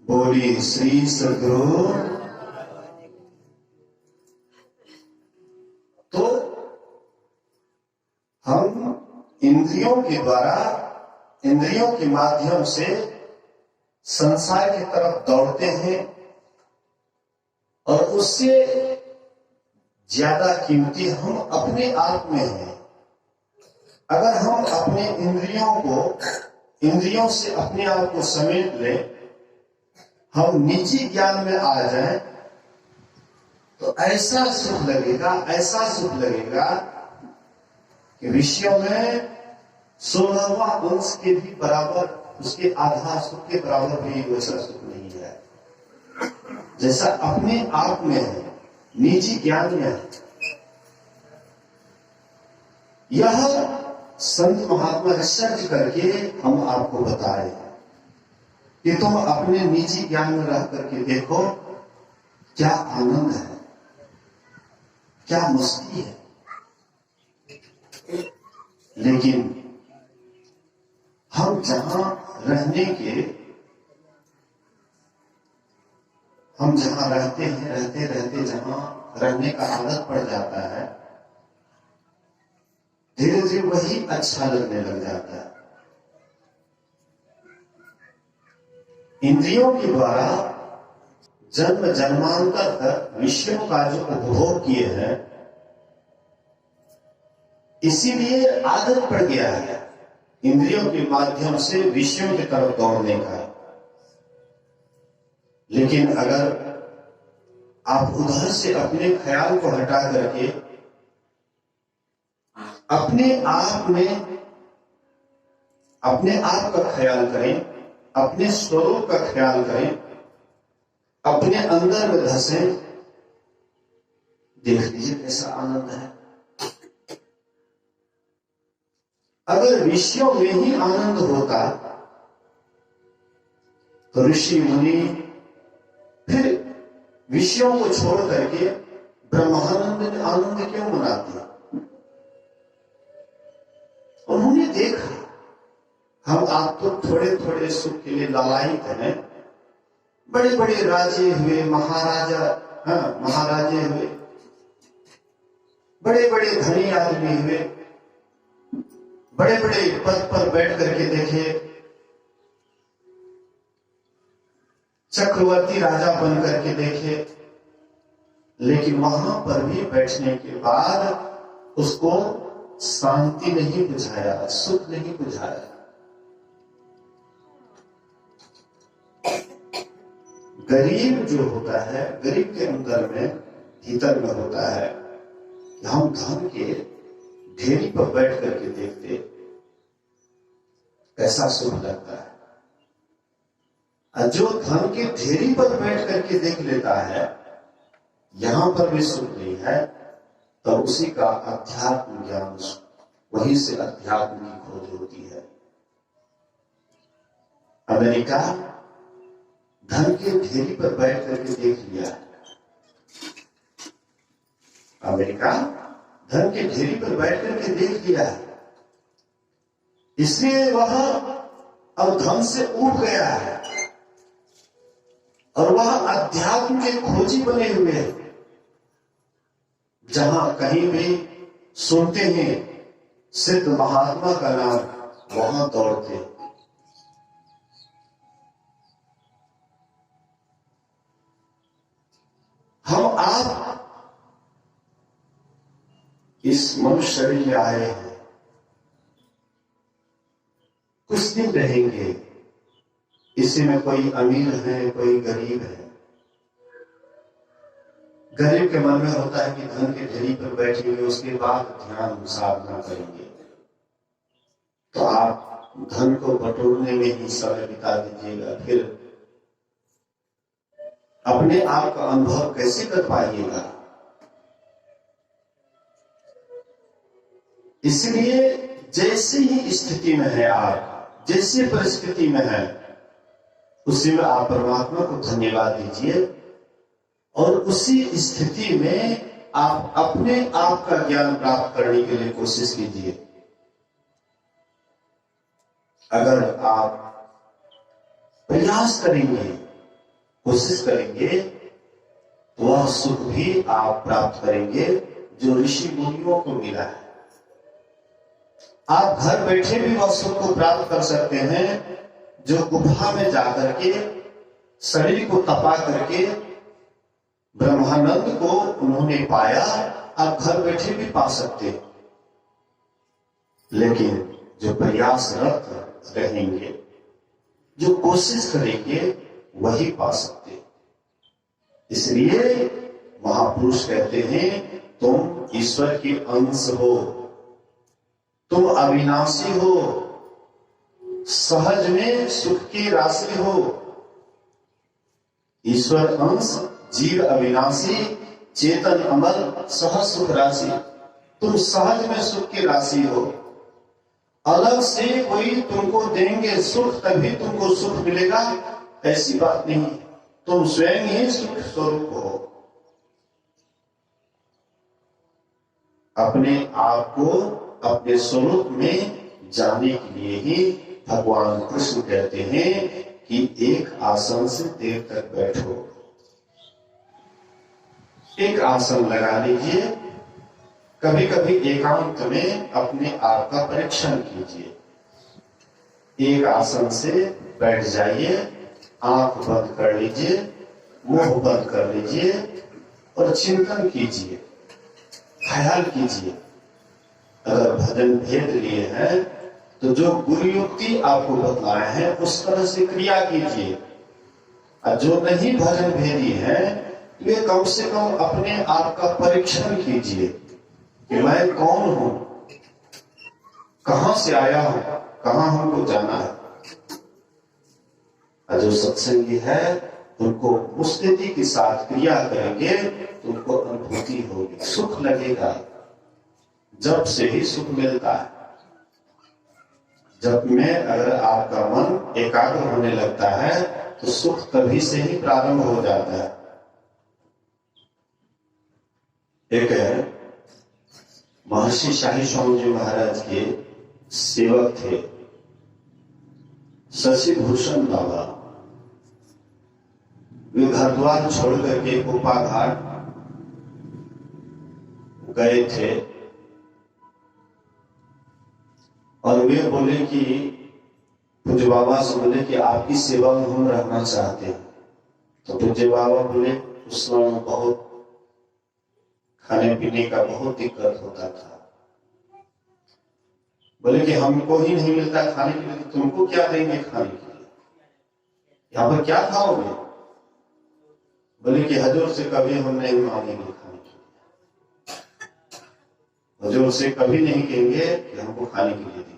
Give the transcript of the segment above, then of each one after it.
बोली श्री सद्गुरु। तो हम इंद्रियों के द्वारा, इंद्रियों के माध्यम से संसार की तरफ दौड़ते हैं और उससे ज्यादा कीमती हम अपने आप में हैं। अगर हम अपने इंद्रियों से अपने आप को समेट लें, हम निजी ज्ञान में आ जाएं, तो ऐसा सुख लगेगा कि विषयों में 16वां अंश के भी बराबर, उसके आधा सुख के बराबर भी वैसा सुख नहीं है जैसा अपने आप में है, निजी ज्ञान में है। यह संत महात्मा रिसर्च करके हम आपको बताए कि तुम अपने निजी ज्ञान में रह करके देखो क्या आनंद है, क्या मस्ती है। लेकिन हम जहां रहते हैं, रहते जहां रहने का आदत पड़ जाता है, धीरे धीरे वही अच्छा लगने लग जाता है। इंद्रियों के द्वारा जन्म जन्मांतर तक विषयों का जो उपभोग किए हैं, इसीलिए आदत पड़ गया है इंद्रियों के माध्यम से विषयों की तरफ दौड़ने का। लेकिन अगर आप उधर से अपने ख्याल को हटा करके अपने आप का ख्याल करें, अपने स्वरूप का ख्याल करें, अपने अंदर में धंसें, देख लीजिए कैसा आनंद है। अगर विषयों में ही आनंद होता तो ऋषि मुनि फिर विषयों को छोड़ करके ब्रह्मानंद आनंद क्यों मनाते? उन्होंने देखा हम आप तो थोड़े थोड़े सुख के लिए लालायित हैं। बड़े बड़े राजे हुए, महाराजे हुए, बड़े बड़े धनी आदमी हुए, बड़े बड़े पद पर बैठ करके देखे, चक्रवर्ती राजा बन करके देखे, लेकिन वहां पर भी बैठने के बाद उसको शांति नहीं बुझाया, सुख नहीं बुझाया। गरीब जो होता है, गरीब के अंदर में, भीतर में होता है कि हम धन के ढेरी पर बैठ करके देखते कैसा सुख लगता है। और जो धन के ढेरी पर बैठ करके देख लेता है यहां पर भी सुख नहीं है, तो उसी का अध्यात्म ज्ञान, वहीं से अध्यात्म की खोज होती है। अमेरिका धन के ढेरी पर बैठ करके देख लिया है। अमेरिका धन के ढेरी पर बैठ करके देख लिया है, इसलिए वह अब धन से उठ गया है और वह अध्यात्म के खोजी बने हुए हैं। जहां कहीं भी सुनते हैं सिद्ध महात्मा का नाम, वहां दौड़ते। हम आप इस मनुष्य शरीर में आए हैं, कुछ दिन रहेंगे। इसी में कोई अमीर है, कोई गरीब है। गरीब के मन में होता है कि धन के ढेरी पर बैठेंगे, उसके बाद ध्यान साधना करेंगे। तो आप धन को बटोरने में ही समय बिता दीजिएगा, फिर अपने आप का अनुभव कैसे कर पाइएगा? इसलिए जैसे ही स्थिति में है आप, जैसे परिस्थिति में है, उसी में आप परमात्मा को धन्यवाद दीजिए और उसी स्थिति में आप अपने आप का ज्ञान प्राप्त करने के लिए कोशिश कीजिए। अगर आप प्रयास करेंगे कोशिश करेंगे तो वह सुख भी आप प्राप्त करेंगे जो ऋषि मुनियों को मिला है। आप घर बैठे भी वह सुख को प्राप्त कर सकते हैं जो गुफा में जाकर के शरीर को तपा करके ब्रह्मानंद को उन्होंने पाया। आप घर बैठे भी पा सकते हैं, लेकिन जो प्रयासरत रहेंगे, जो कोशिश करेंगे, वही पा सकते हैं। इसलिए महापुरुष कहते हैं तुम ईश्वर के अंश हो, तुम अविनाशी हो, सहज में सुख की राशि हो। ईश्वर अंश, जीव अविनाशी, चेतन अमर, सहज सुख राशि। तुम सहज में सुख की राशि हो। अलग से कोई तुमको देंगे सुख तभी तुमको सुख मिलेगा, ऐसी बात नहीं। तुम स्वयं ही सुख स्वरूप हो। अपने आप को अपने स्वरूप में जाने के लिए ही भगवान कृष्ण कहते हैं कि एक आसन से देर तक बैठो, एक आसन लगा लीजिए। कभी कभी एकांत में अपने आप का परीक्षण कीजिए। एक आसन से बैठ जाइए, आंख बंद कर लीजिए, मुंह बंद कर लीजिए और चिंतन कीजिए, ख्याल कीजिए। अगर भजन भेद लिए हैं तो जो गुरु युक्ति आपको बतलाए हैं उस तरह से क्रिया कीजिए। और जो नहीं भजन भेदी है वे कम से कम अपने आप का परीक्षण कीजिए कि मैं कौन हूं, कहां से आया हूं, कहां हमको जाना है। और जो सत्संगी है उनको मुस्तैदी के साथ क्रिया करेंगे तो उनको अनुभूति होगी, सुख लगेगा। जब से ही सुख मिलता है। जब में अगर आपका मन एकाग्र होने लगता है तो सुख तभी से ही प्रारंभ हो जाता है। एक महर्षि शाही स्वामी जी महाराज के सेवक थे शशि भूषण बाबा। वे घर द्वार छोड़ करके कोपा घाट गए थे और वे बोले कि पूज्य बाबा से बोले कि आपकी सेवा में हम रहना चाहते हैं। तो पूज्य बाबा बोले उस समय बहुत खाने पीने का बहुत दिक्कत होता था। बोले कि हमको ही नहीं मिलता खाने के लिए, तुमको क्या देंगे खाने के लिए, यहाँ पर क्या खाओगे। बोले कि हजूर से कभी हम नहीं मांगेंगे खाने के लिए, हजूर से कभी नहीं कहेंगे कि हमको खाने के लिए दीजिए।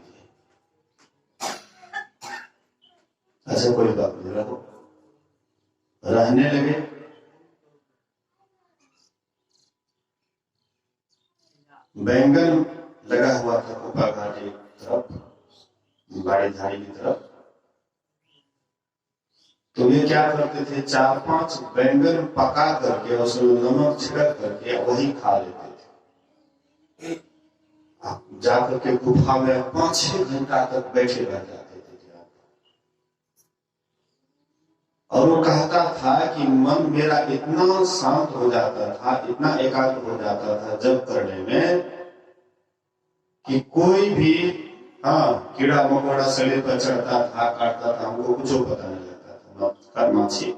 अच्छा कोई बात नहीं, रहो। रहने लगे। बैंगन लगा हुआ था कोपा घाट एक तरफ, बाड़ी झाड़ी की तरफ। तो वे क्या करते थे, 4-5 बैंगन पका करके उसमें नमक छिड़क करके वही खा लेते थे। जाकर के गुफा में 5-6 घंटा तक बैठे रह जाते थे। और वो कहता था कि मन मेरा इतना शांत हो जाता था, इतना एकाग्र हो जाता था जब करने में कि कोई भी कीड़ा मकोड़ा शरीर पर चढ़ता था, काटता था, हमको कुछ पता नहीं लगता था। माछी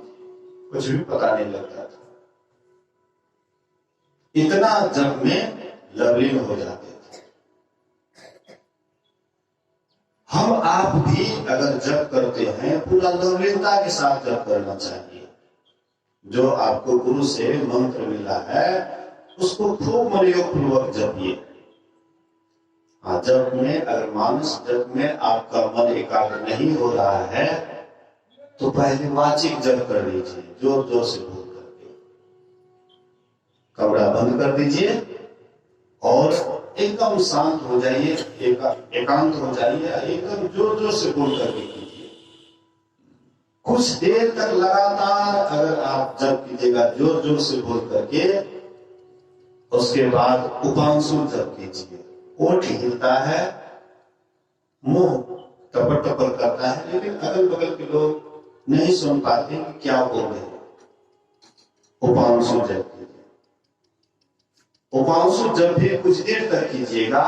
कुछ भी पता नहीं लगता था। इतना जब में लवलीन हो जाते थे। हम आप भी अगर जप करते हैं पूरा लवलीनता के साथ जप करना चाहिए। जो आपको गुरु से मंत्र मिला है उसको खूब मनयोग पूर्वक जपिए। जप में अगर मानस जप में आपका मन एकाग्र नहीं हो रहा है तो पहले वाचिक जप कर लीजिए, जोर जोर से बोल करके। कमरा बंद कर दीजिए और एकदम शांत हो जाइए, एकांत हो जाइए, एकदम जोर जोर से बोल करके कीजिए। कुछ देर तक लगातार अगर आप जप कीजिएगा जोर जोर से बोल करके, उसके बाद उपांशु जप कीजिए। ओठ हिलता है, मुंह टपर टपर करता है, लेकिन अगल बगल के लोग नहीं सुन पाते कि क्या बोल रहे हैं। उपांशु जप कीजिए। उपांशु जब भी कुछ देर तक कीजिएगा,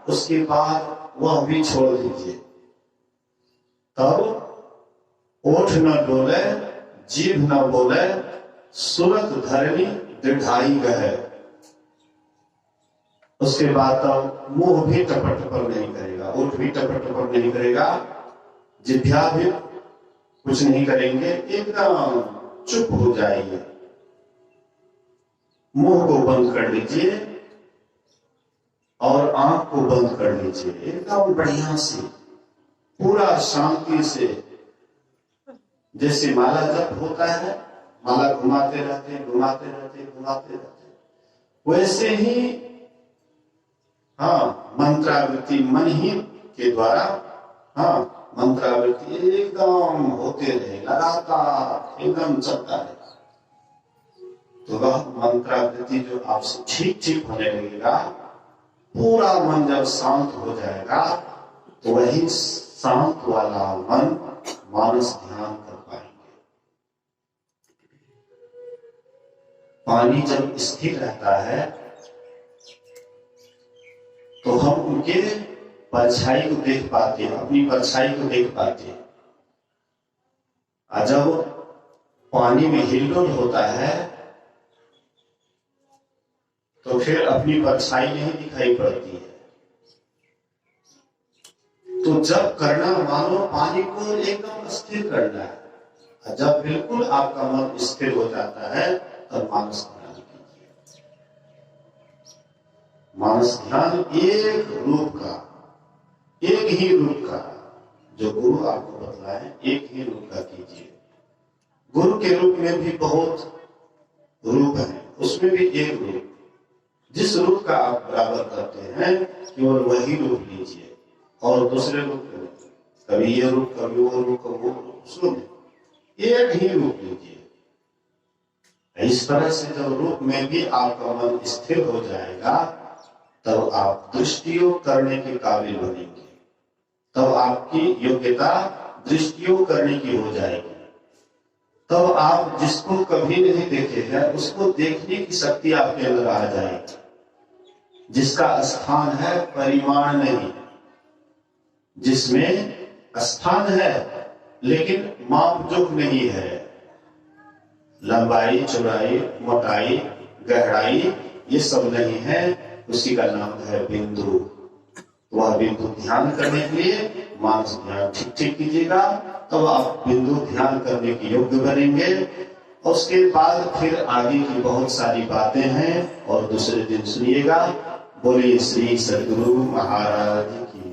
उसके बाद वह भी छोड़ दीजिए। तब ओठ न डोले, जीभ न बोले, सुरत धरणी दृढ़ाई गहे। उसके बाद तब मुंह भी टपर टपर नहीं करेगा, ओठ भी टपर टपर नहीं करेगा, जिभ्या भी कुछ नहीं करेंगे, एकदम चुप हो जाइए। मुंह को बंद कर लीजिए और आंख को बंद कर लीजिए, एकदम बढ़िया से, पूरा शांति से। जैसे माला जप होता है, माला घुमाते रहते घुमाते रहते घुमाते रहते, वैसे ही मंत्रावृत्ति मन ही के द्वारा मंत्रावृत्ति एकदम होते रहे, लगातार एकदम चलता रहे। तो वह मंत्रावृत्ति जो आपसे ठीक ठीक होने लगेगा, पूरा मन जब शांत हो जाएगा, तो वही शांत वाला मन मानस ध्यान कर पाएंगे। पानी जब स्थिर रहता है तो हम उनके परछाई को देख पाते हैं, अपनी परछाई को देख पाते हैं। जब पानी में हिलडुल होता है तो फिर अपनी परछाई नहीं दिखाई पड़ती है। तो जब करना, मानो पानी को एकदम स्थिर करना है। जब बिल्कुल आपका मन स्थिर हो जाता है, तब मानस ध्यान कीजिए। मानस ध्यान एक रूप का, एक ही रूप का, जो गुरु आपको बतलाए, एक ही रूप का कीजिए। गुरु के रूप में भी बहुत रूप है, उसमें भी एक रूप। जिस रूप का आप बराबर करते हैं, केवल वही रूप लीजिए, और दूसरे रूप कभी ये रूप, कभी वो रूप, कभी वो रूप, सुन, एक ही रूप लीजिए। इस तरह से जब रूप में भी आपका मन स्थिर हो जाएगा, तब आप दृष्टियोग करने के काबिल बनेंगे। तब आपकी योग्यता दृष्टियोग करने की हो जाएगी। तब आप जिसको कभी नहीं देखे हैं, उसको देखने की शक्ति आपके अंदर आ जाएगी। जिसका स्थान है परिमाण नहीं, जिसमें स्थान है लेकिन मापजोख नहीं है, लंबाई, चौड़ाई, मोटाई, गहराई, ये सब नहीं है, उसी का नाम है बिंदु। वह बिंदु ध्यान करने के लिए मानस ध्यान ठीक ठीक कीजिएगा, तब आप बिंदु ध्यान करने के योग्य बनेंगे। और उसके बाद फिर आगे की बहुत सारी बातें हैं, और दूसरे दिन सुनिएगा। बोलिए श्री सद्गुरु महाराज की।